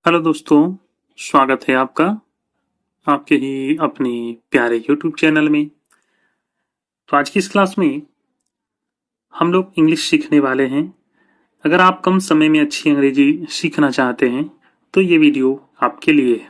Hello दोस्तों, स्वागत है आपका आपके ही अपने प्यारे यूट्यूब चैनल में। तो आज की इस क्लास में हम लोग इंग्लिश सीखने वाले हैं। अगर आप कम समय में अच्छी अंग्रेजी सीखना चाहते हैं तो ये वीडियो आपके लिए है।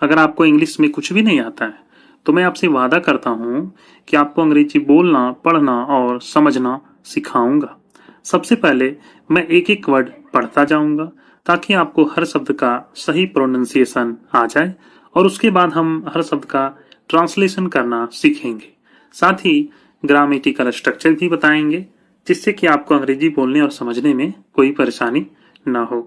अगर आपको इंग्लिश में कुछ भी नहीं आता है तो मैं आपसे वादा करता हूँ कि आपको अंग्रेजी बोलना, पढ़ना और समझना सिखाऊंगा। सबसे पहले मैं एक एक वर्ड पढ़ता जाऊंगा ताकि आपको हर शब्द का सही प्रोनाउंसिएशन आ जाए और उसके बाद हम हर शब्द का ट्रांसलेशन करना सीखेंगे। साथ ही ग्रामेटिकल स्ट्रक्चर भी बताएंगे जिससे कि आपको अंग्रेजी बोलने और समझने में कोई परेशानी ना हो।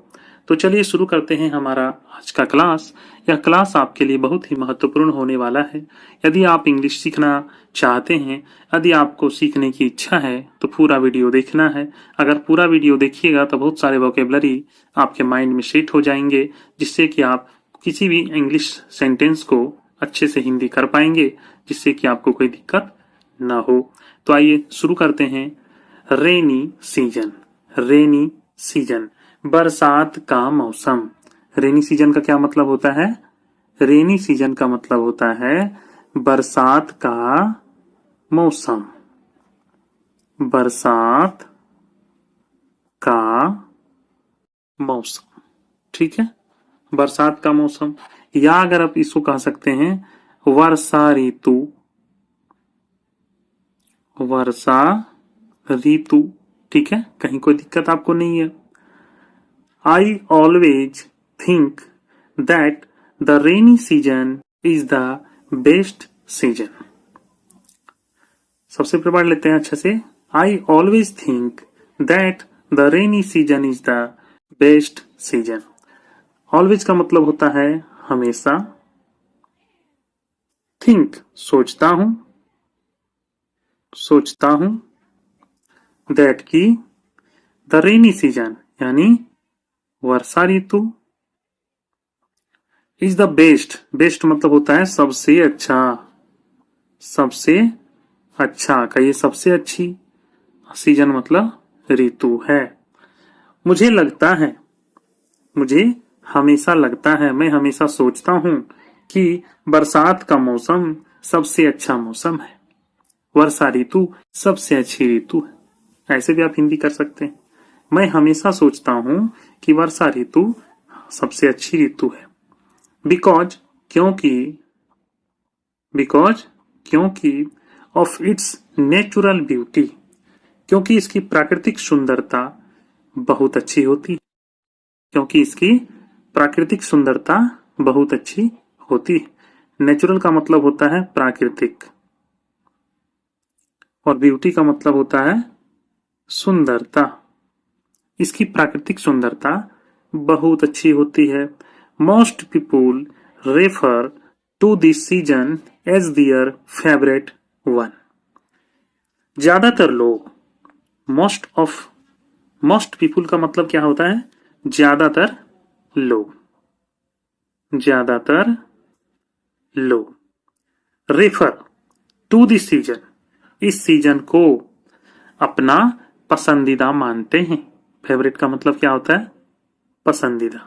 तो चलिए शुरू करते हैं हमारा आज का क्लास। यह क्लास आपके लिए बहुत ही महत्वपूर्ण होने वाला है। यदि आप इंग्लिश सीखना चाहते हैं, यदि आपको सीखने की इच्छा है तो पूरा वीडियो देखना है। अगर पूरा वीडियो देखिएगा तो बहुत सारे वोकेबलरी आपके माइंड में सेट हो जाएंगे जिससे कि आप किसी भी इंग्लिश सेंटेंस को अच्छे से हिंदी कर पाएंगे, जिससे कि आपको कोई दिक्कत ना हो। तो आइए शुरू करते हैं। रेनी सीजन, रेनी सीजन, बरसात का मौसम। रेनी सीजन का क्या मतलब होता है? रेनी सीजन का मतलब होता है बरसात का मौसम। बरसात का मौसम, ठीक है, बरसात का मौसम। या अगर आप इसको कह सकते हैं वर्षा ऋतु, वर्षा ऋतु, ठीक है, कहीं कोई दिक्कत आपको नहीं है। I always think that the rainy season is the best season. सबसे पहले पढ़ लेते हैं अच्छे से। I always think that the rainy season is the best season. Always का मतलब होता है हमेशा। Think सोचता हूं, सोचता हूं। That की the rainy season यानी वर्षा ऋतु इज द बेस्ट। बेस्ट मतलब होता है सबसे अच्छा, सबसे अच्छा का ये सबसे अच्छी। सीजन मतलब ऋतु है। मुझे लगता है, मुझे हमेशा लगता है, मैं हमेशा सोचता हूं कि बरसात का मौसम सबसे अच्छा मौसम है, वर्षा ऋतु सबसे अच्छी ऋतु है। ऐसे भी आप हिंदी कर सकते हैं। मैं हमेशा सोचता हूं कि वर्षा ऋतु सबसे अच्छी ऋतु है। बिकॉज क्योंकि, बिकॉज क्योंकि ऑफ इट्स नेचुरल ब्यूटी, क्योंकि इसकी प्राकृतिक सुंदरता बहुत अच्छी होती है। क्योंकि इसकी प्राकृतिक सुंदरता बहुत अच्छी होती है। नेचुरल का मतलब होता है प्राकृतिक और ब्यूटी का मतलब होता है सुंदरता। इसकी प्राकृतिक सुंदरता बहुत अच्छी होती है। Most people refer to this season as their favourite one. ज्यादातर लोग, मोस्ट पीपुल का मतलब क्या होता है? ज्यादातर लोग, ज्यादातर लोग। रेफर टू दिस सीजन, इस सीजन को अपना पसंदीदा मानते हैं। फेवरेट का मतलब क्या होता है? पसंदीदा,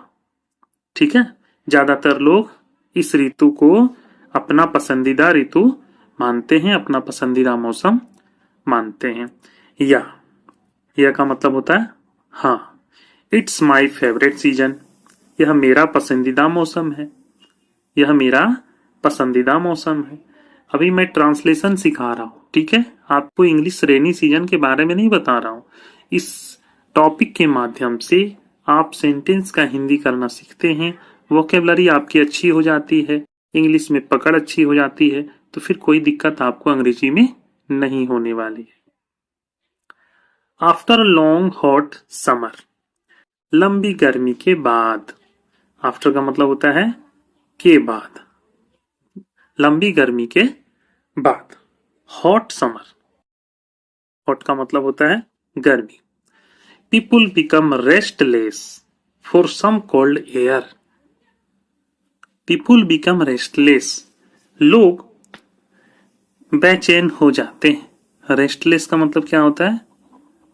ठीक है। ज्यादातर लोग इस ऋतु को अपना पसंदीदा ऋतु मानते हैं, अपना पसंदीदा मौसम मानते हैं। या का मतलब होता है हाँ। इट्स माई फेवरेट सीजन, यह मेरा पसंदीदा मौसम है, यह मेरा पसंदीदा मौसम है। अभी मैं ट्रांसलेशन सिखा रहा हूं, ठीक है, आपको इंग्लिश रेनी सीजन के बारे में नहीं बता रहा हूं। इस टॉपिक के माध्यम से आप सेंटेंस का हिंदी करना सीखते हैं, वोकेबलरी आपकी अच्छी हो जाती है, इंग्लिश में पकड़ अच्छी हो जाती है, तो फिर कोई दिक्कत आपको अंग्रेजी में नहीं होने वाली है। आफ्टर लॉन्ग हॉट समर, लंबी गर्मी के बाद। आफ्टर का मतलब होता है के बाद, लंबी गर्मी के बाद। हॉट समर, हॉट का मतलब होता है गर्मी। People become restless for some cold air. People become restless, लोग बेचैन हो जाते हैं। रेस्टलेस का मतलब क्या होता है?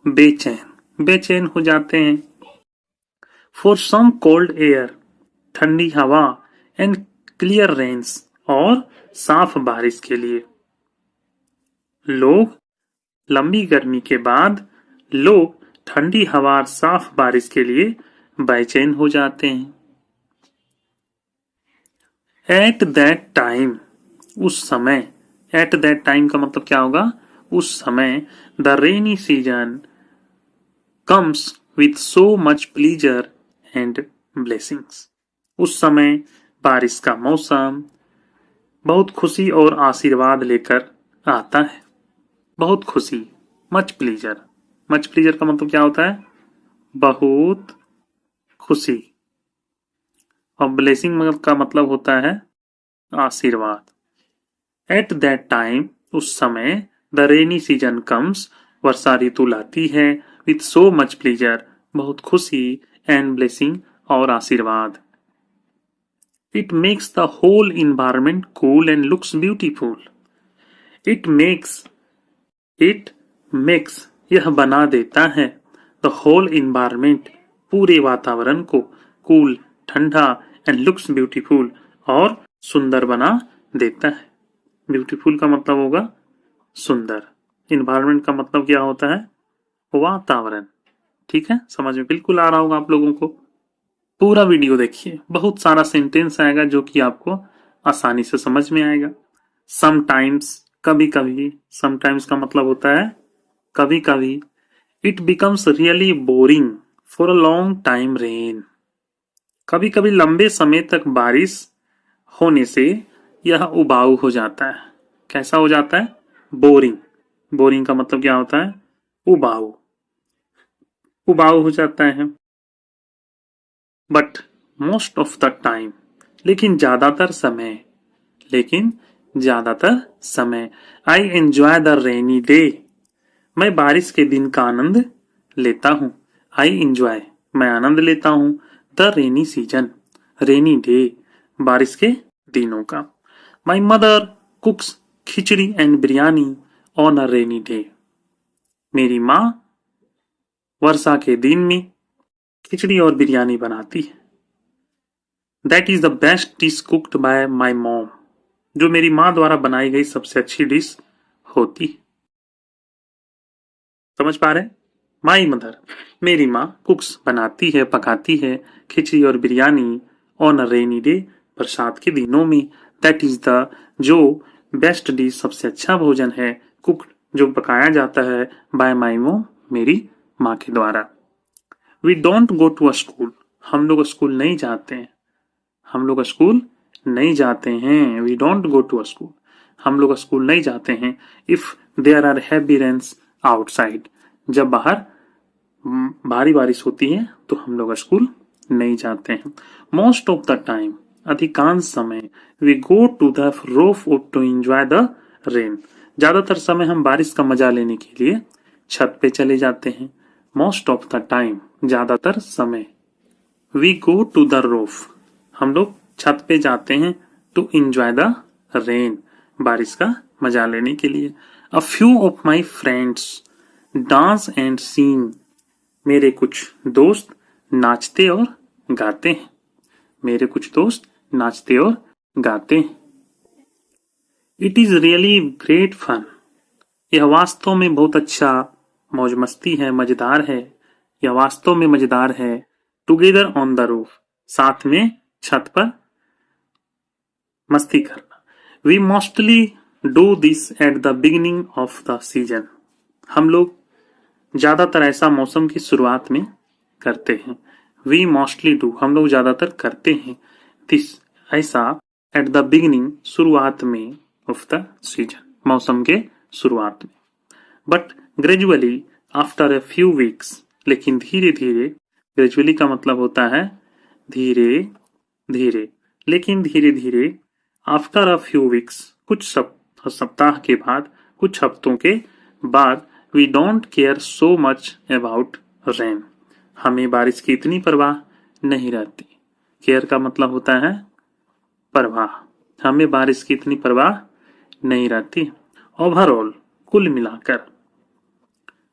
बेचैन, बेचैन हो जाते हैं। फॉर सम कोल्ड एयर, ठंडी हवा एंड क्लियर रेन्स और साफ बारिश के लिए। लोग लंबी गर्मी के बाद लोग ठंडी हवा और साफ बारिश के लिए बेचैन हो जाते हैं। एट दैट टाइम, उस समय। एट दैट टाइम का मतलब क्या होगा? उस समय। The rainy season comes with so much pleaser and blessings. उस समय बारिश का मौसम बहुत खुशी और आशीर्वाद लेकर आता है। बहुत खुशी, मच प्लीजर। मच प्लीजर का मतलब क्या होता है? बहुत खुशी। और ब्लेसिंग का मतलब होता है आशीर्वाद। एट दैट टाइम, उस समय। द रेनी सीजन कम्स, वर्षा ऋतु लाती है। विथ सो मच प्लीजर, बहुत खुशी। एंड ब्लेसिंग, और आशीर्वाद। It makes the whole environment cool and looks beautiful. It makes, यह बना देता है। द होल इन्वायरमेंट, पूरे वातावरण को। कूल, ठंडा। एंड लुक्स ब्यूटीफुल, और सुंदर बना देता है। ब्यूटीफुल का मतलब होगा सुंदर। इन्वायरमेंट का मतलब क्या होता है? वातावरण। ठीक है, समझ में बिल्कुल आ रहा होगा आप लोगों को। पूरा वीडियो देखिए, बहुत सारा सेंटेंस आएगा जो कि आपको आसानी से समझ में आएगा। समटाइम्स, कभी कभी। समटाइम्स का मतलब होता है कभी कभी। It becomes really boring for a long time rain. कभी कभी लंबे समय तक बारिश होने से यह उबाऊ हो जाता है। कैसा हो जाता है? बोरिंग। बोरिंग का मतलब क्या होता है? उबाऊ। उबाऊ हो जाता है। But most of the time, लेकिन ज्यादातर समय। I enjoy the rainy day, मैं बारिश के दिन का आनंद लेता हूँ। आई एंजॉय, मैं आनंद लेता हूँ। The rainy season, rainy day, बारिश के दिनों का। My mother कुक्स khichdi and biryani on a rainy day. मेरी माँ वर्षा के दिन में खिचड़ी और बिरयानी बनाती है। That is the best dish cooked bye my mom, जो मेरी माँ द्वारा बनाई गई सबसे अच्छी डिश होती है। समझ पा रहे? माई मदर, मेरी माँ कुक्स बनाती है, पकाती है खिचड़ी और biryani on a rainy day, बरसात के दिनों में। दैट इज द, जो बेस्ट डिश, सबसे अच्छा भोजन है, कुक्ड, जो पकाया जाता है, बाय माई मॉम, मेरी माँ के द्वारा। We don't go to a school, हम लोग स्कूल नहीं जाते हैं। हम लोग स्कूल नहीं जाते हैं। We don't go to a school, हम लोग स्कूल नहीं जाते हैं। If there are heavy rains outside, जब बाहर भारी बारिश होती है तो हम लोग स्कूल नहीं जाते हैं। मोस्ट ऑफ द टाइम, अधिकांश समय। We go to the roof to enjoy the rain, ज्यादातर समय हम बारिश का मजा लेने के लिए छत पे चले जाते हैं। मोस्ट ऑफ द टाइम, ज्यादातर समय। We go to the roof, हम लोग छत पे जाते हैं। टू एंजॉय द रेन, बारिश का मजा लेने के लिए। A few of my friends dance and सिंग, मेरे कुछ दोस्त नाचते और गाते हैं। मेरे कुछ दोस्त नाचते और गाते हैं। It is really great fun, यह वास्तव में बहुत अच्छा मौज मस्ती है, मजेदार है। यह वास्तव में मजेदार है। टुगेदर ऑन द रूफ, साथ में छत पर मस्ती करना। We mostly do this at the beginning of the season, हम लोग ज्यादातर ऐसा मौसम की शुरुआत में करते हैं। वी मोस्टली डू, हम लोग ज्यादातर करते हैं। दिस, ऐसा। एट द बिगिनिंग, शुरुआत में। ऑफ द सीजन, मौसम के शुरुआत में। But gradually, after a few weeks, लेकिन धीरे धीरे। ग्रेजुअली का मतलब होता है धीरे धीरे, लेकिन धीरे धीरे। आफ्टर अ फ्यू वीक्स, कुछ सप्ताह के बाद, कुछ हफ्तों के बाद। We don't care so much about rain, हमें बारिश की इतनी परवाह नहीं रहती। केयर का मतलब होता है परवाह, हमें बारिश की इतनी परवाह नहीं रहती। ओवरऑल, कुल मिलाकर।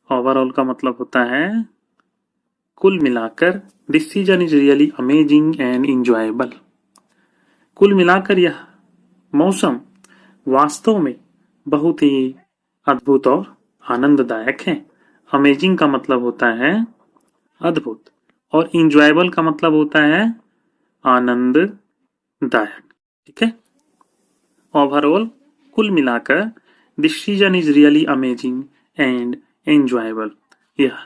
ओवरऑल का मतलब होता है कुल मिलाकर this season is really amazing and enjoyable. कुल मिलाकर यह मौसम वास्तव में बहुत ही अद्भुत और आनंददायक है। अमेजिंग का मतलब होता है अद्भुत और इंजॉयबल का मतलब होता है आनंददायक। ठीक है, ओवरऑल कुल मिलाकर this season is really amazing and enjoyable. यह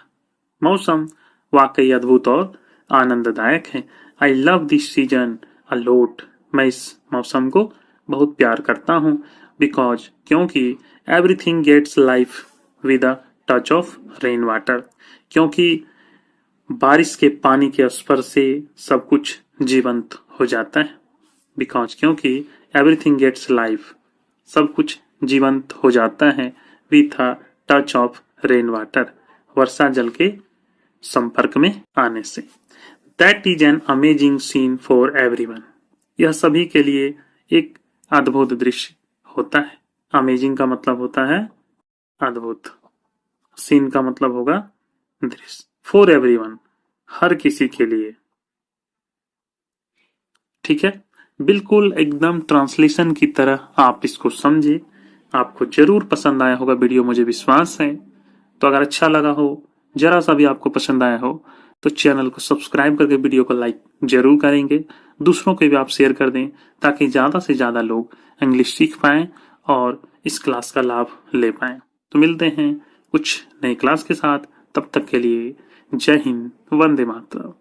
मौसम वाकई अद्भुत और आनंददायक है। आई लव दिस सीजन अ लोट। मैं इस मौसम को बहुत प्यार करता हूँ। बिकॉज क्योंकि everything gets life with a touch of rain water. क्योंकि बारिश के पानी के स्पर्श से सब कुछ जीवंत हो जाता है। बिकॉज क्योंकि एवरीथिंग गेट्स लाइफ, सब कुछ जीवंत हो जाता है with a touch of rain water, वर्षा जल के संपर्क में आने से। That is an amazing scene for everyone. यह सभी के लिए एक अद्भुत दृश्य होता है। अमेजिंग का मतलब होता है अद्भुत, सीन का मतलब होगा दृश्य, फॉर एवरीवन हर किसी के लिए। ठीक है, बिल्कुल एकदम ट्रांसलेशन की तरह आप इसको समझे। आपको जरूर पसंद आया होगा वीडियो, मुझे विश्वास है। तो अगर अच्छा लगा हो, जरा सा भी आपको पसंद आया हो, तो चैनल को सब्सक्राइब करके वीडियो को लाइक जरूर करेंगे। दूसरों को भी आप शेयर कर दें ताकि ज़्यादा से ज़्यादा लोग इंग्लिश सीख पाएं और इस क्लास का लाभ ले पाएं। तो मिलते हैं कुछ नई क्लास के साथ, तब तक के लिए जय हिंद, वंदे मातरम।